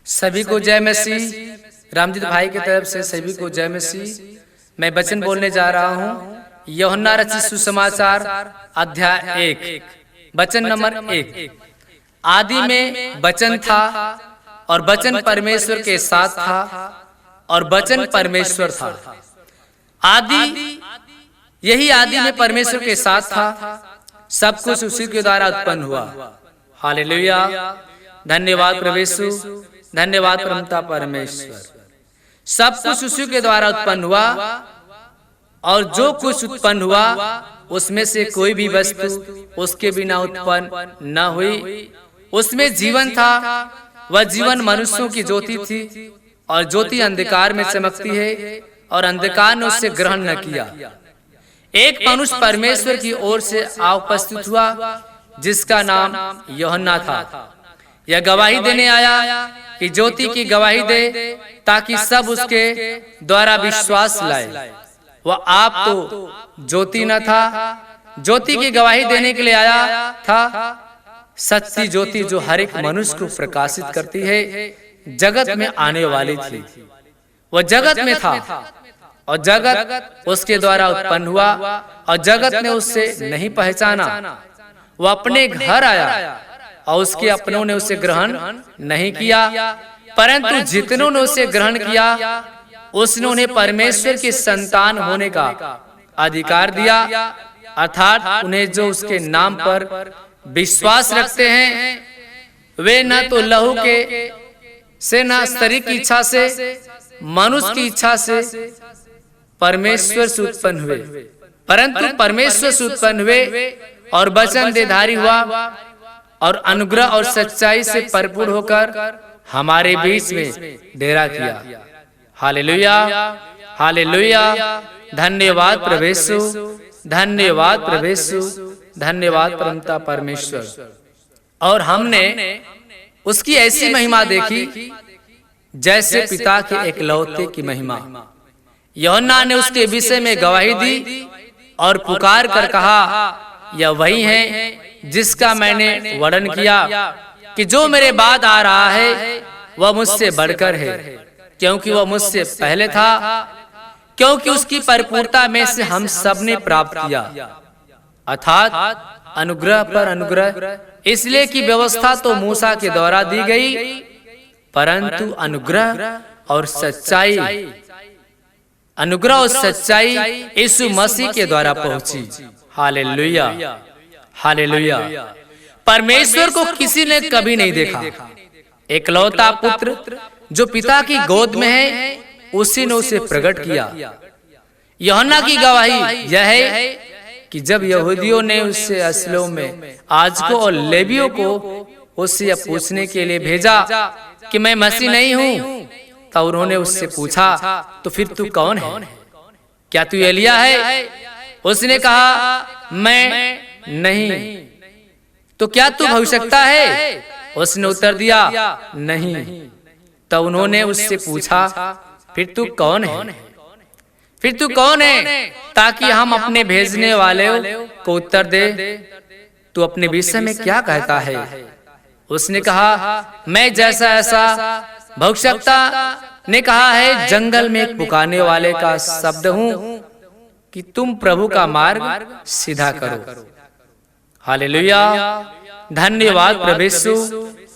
सभी को जय मसीह। रामजीत भाई की तरफ से सभी को जय मसीह। मैं वचन बोलने जा रहा हूँ यूहन्ना रचित सुसमाचार अध्याय 1 वचन नंबर 1। आदि में वचन था और वचन परमेश्वर के साथ था और वचन परमेश्वर था। आदि यही आदि में परमेश्वर के साथ था। सब कुछ उसी के द्वारा उत्पन्न हुआ। हालेलुया। धन्यवाद प्रभु यीशु, धन्यवाद परमपिता परमेश्वर। सब कुछ उसी के द्वारा उत्पन्न हुआ और जो कुछ उत्पन्न हुआ उसमें से कोई भी वस्तु उसके बिना उत्पन्न न हुई। उसमें जीवन था, वह जीवन मनुष्यों की ज्योति थी और ज्योति अंधकार में चमकती है और अंधकार ने उससे ग्रहण न किया। एक मनुष्य परमेश्वर की ओर से आ उपस्थित हुआ जिसका नाम यूहन्ना था। यह गवाही देने आया कि ज्योति की गवाही दे ताकि सब उसके द्वारा विश्वास लाए। वह आप तो ज्योति न था, ज्योति की गवाही देने के लिए आया था। सच्ची ज्योति जो हर एक मनुष्य को प्रकाशित करती है जगत में आने वाली थी। वह जगत में था और जगत उसके द्वारा उत्पन्न हुआ और जगत ने उससे नहीं पहचाना। वह अपने घर आया और उसके अपनों ने उसे ग्रहण नहीं किया, परंतु जितनों ने उसे ग्रहण किया उसने उन्हें परमेश्वर के संतान होने का अधिकार दिया, अर्थात उन्हें जो उसके नाम पर विश्वास रखते हैं वे न तो लहू के से न शरीर की इच्छा से मनुष्य की इच्छा से परमेश्वर से उत्पन्न हुए, परंतु परमेश्वर से उत्पन्न हुए और वचन देहधारी हुआ और अनुग्रह और सच्चाई से भरपूर होकर हमारे बीच में डेरा किया। Hallelujah, hallelujah. धन्यवाद प्रभु यीशु, धन्यवाद प्रभु यीशु, धन्यवाद परमपिता परमेश्वर। और हमने उसकी ऐसी महिमा देखी जैसे पिता के एकलौते की महिमा। यूहन्ना ने उसके विषय में गवाही दी और पुकार कर कहा, यह वही है जिसका मैंने वर्णन किया कि जो मेरे बाद आ रहा है वह मुझसे बढ़कर है, क्योंकि वह मुझसे पहले था। क्योंकि उसकी परिपूर्णता में से हम सब ने प्राप्त किया, अर्थात अनुग्रह पर अनुग्रह। इसलिए कि व्यवस्था तो मूसा के द्वारा दी गई, परंतु अनुग्रह और सच्चाई यीशु मसीह के द्वारा पहुंची। Hallelujah, hallelujah. परमेश्वर को किसी ने कभी नहीं देखा। एकलौता पुत्र जो पिता की गोद में है उसी ने उसे प्रकट किया। यूहन्ना की गवाही यह है कि जब यहूदियों ने उससे असलों में याजकों और लेवियों को उससे यह पूछने के लिए भेजा कि मैं मसीह नहीं हूँ, तब उन्होंने उससे पूछा, तो फिर तू कौन है? क्या तू एलिया है? उसने कहा, मैं नहीं। तो क्या तू भविष्यद्वक्ता है? उसने उत्तर दिया, नहीं। तब उन्होंने उससे पूछा, फिर तू कौन है? फिर तू कौन है, ताकि हम अपने भेजने वाले को उत्तर दे। तू अपने विषय में क्या कहता है? उसने कहा, मैं जैसा ऐसा भविष्यद्वक्ता ने कहा है, जंगल में एक पुकारने वाले का शब्द हूँ कि तुम प्रभु का मार्ग सीधा करो। हालेलुया। धन्यवाद प्रभु यीशु,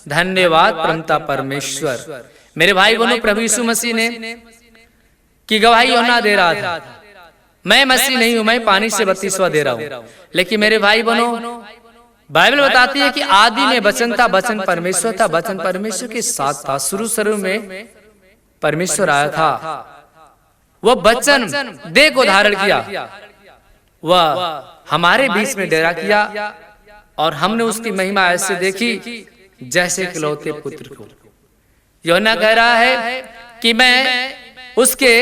धन्यवाद परमपिता परमेश्वर। मेरे भाई बहनों, प्रभु यीशु मसीह ने की गवाही यूहन्ना दे रहा था। मैं मसीह नहीं हूं, मैं पानी से बपतिस्मा दे रहा हूं। लेकिन मेरे भाई बहनों, बाइबल बताती है कि आदि में वचन था, वचन परमेश्वर था, वचन परमेश्वर के साथ था। शुरू में परमेश्वर आया था। वह वचन देह को धारण किया, वह हमारे बीच में डेरा किया और हमने उसकी महिमा ऐसे देखी जैसे इकलौते पुत्र को। यूहन्ना कह रहा है कि मैं उसके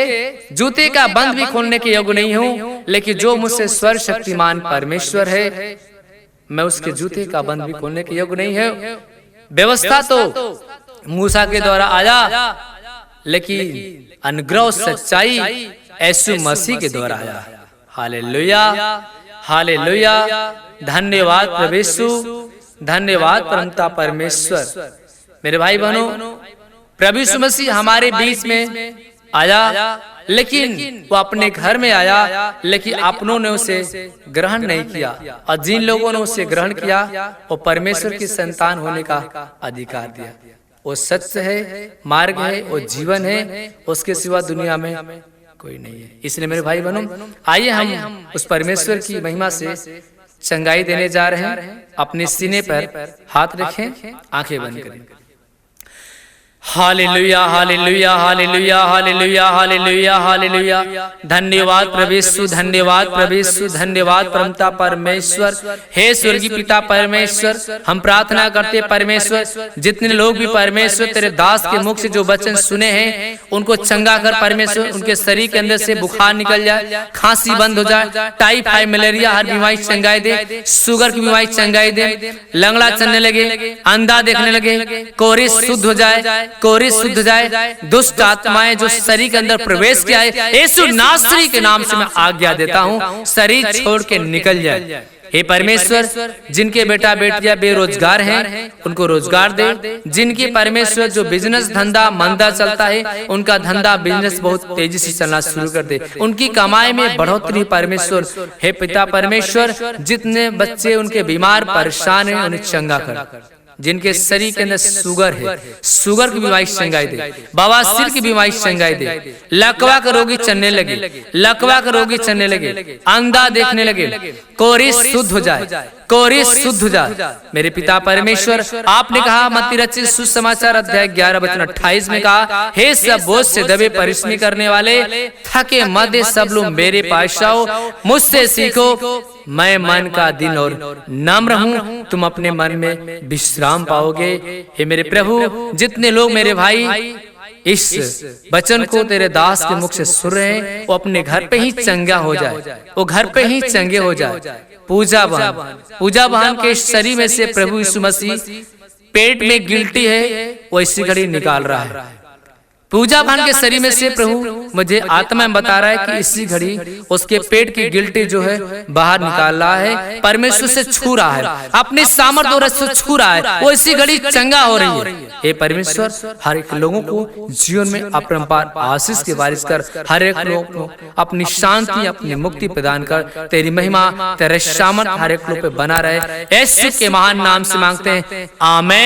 जूते का बंद भी खोलने के योग्य नहीं हूं, लेकिन जो मुझसे सर्वशक्तिमान परमेश्वर है, मैं उसके जूते का बंद भी खोलने के योग्य नहीं है। व्यवस्था तो मूसा के द्वारा आया, लेकिन अनुग्रह और सच्चाई यीशु मसीह के द्वारा आया। Hallelujah, hallelujah. धन्यवाद प्रभु यीशु, धन्यवाद परमपिता परमेश्वर। मेरे भाई बहनों, प्रभु यीशु मसीह हमारे बीच में आया, लेकिन वो अपने घर में आया, लेकिन अपनों ने उसे ग्रहण नहीं किया। और जिन लोगों ने उसे ग्रहण किया वो परमेश्वर की संतान होने का अधिकार दिया। वो सत्य है, मार्ग है, वो जीवन है, उसके सिवा दुनिया में कोई नहीं है। इसलिए मेरे भाई बहनों, आइए हम उस परमेश्वर की महिमा से चंगाई देने जा रहे हैं। अपने सीने पर हाथ रखें, आंखें बंद करें। Hallelujah, hallelujah, hallelujah, hallelujah, hallelujah, hallelujah. धन्यवाद प्रभु यीशु, धन्यवाद प्रभु यीशु, धन्यवाद परमपिता परमेश्वर। हे स्वर्गीय पिता परमेश्वर, हम प्रार्थना करते परमेश्वर, जितने लोग भी परमेश्वर तेरे दास के मुख से जो वचन सुने हैं उनको चंगा कर परमेश्वर। उनके शरीर के अंदर से बुखार निकल जाए, खांसी बंद हो जाए, टाइफाइड, मलेरिया हर बीमारी चंगाई दे, शुगर की बीमारी चंगाई दे, लंगड़ा चलने लगे, अंधा देखने लगे, कोरिस शुद्ध हो जाए, कोरिस शुद्ध जाए, दुष्ट आत्माएं जो शरीर के अंदर प्रवेश किया है, यीशु नासरी के नाम से मैं आज्ञा देता हूँ, शरीर छोड़ के निकल जाए। हे परमेश्वर, जिनके बेटा बेटियां बेरोजगार हैं उनको रोजगार दे। जिनकी परमेश्वर जो बिजनेस धंधा मंदा चलता है उनका धंधा बिजनेस बहुत तेजी से चलना शुरू कर दे। उनकी कमाई में बढ़ोतरी परमेश्वर। हे पिता परमेश्वर, जितने बच्चे उनके बीमार परेशान हैं उन्हें चंगा कर। जिनके शरीर के अंदर शुगर है, शुगर की बीमारी चंगाई दे, बवासीर की बीमारी चंगाई दे, लकवा का रोगी चलने लगे, लकवा का रोगी चलने लगे, अंधा देखने लगे, कोरिस शुद्ध हो जाए, कोरिस शुद्ध हो जाए। मेरे पिता परमेश्वर, आपने कहा मत्ती रचित सुसमाचार अध्याय 11 वचन 28 में कहा, हे सब बोझ से दबे परिश्रम करने वाले, थके मदे सब लोग मेरे पास आओ, मुझसे सीखो, मैं मन का दिन और नम्र हूँ, तुम अपने मन में विश्राम पाओगे। हे मेरे प्रभु, जितने लोग मेरे भाई इस वचन को तेरे दास के मुख से सुन रहे हैं वो अपने घर पे ही चंगा हो जाए, वो घर पे ही चंगे हो जाए। पूजा बहन के शरीर में से प्रभु यीशु मसीह पेट में गिल्टी है वो इसी घड़ी निकाल रहा है। पूजा बहन के शरीर में से प्रभु मुझे आत्मा में बता रहा है कि इसी घड़ी उसके पेट की गिल्टी जो है बाहर निकाल रहा है, परमेश्वर से छू रहा है, अपने सामर्थ्य और से छू रहा है, वो इसी घड़ी चंगा हो रही है। हे परमेश्वर, हर एक लोगों को जीवन में अपरंपार आशीष की बारिश कर, हर एक लोग को अपनी शांति, अपनी मुक्ति प्रदान कर, तेरी महिमा, तेरे सामर्थ्य हर एक लोग पे बना रहे। यीशु के महान नाम से मांगते हैं, आमीन।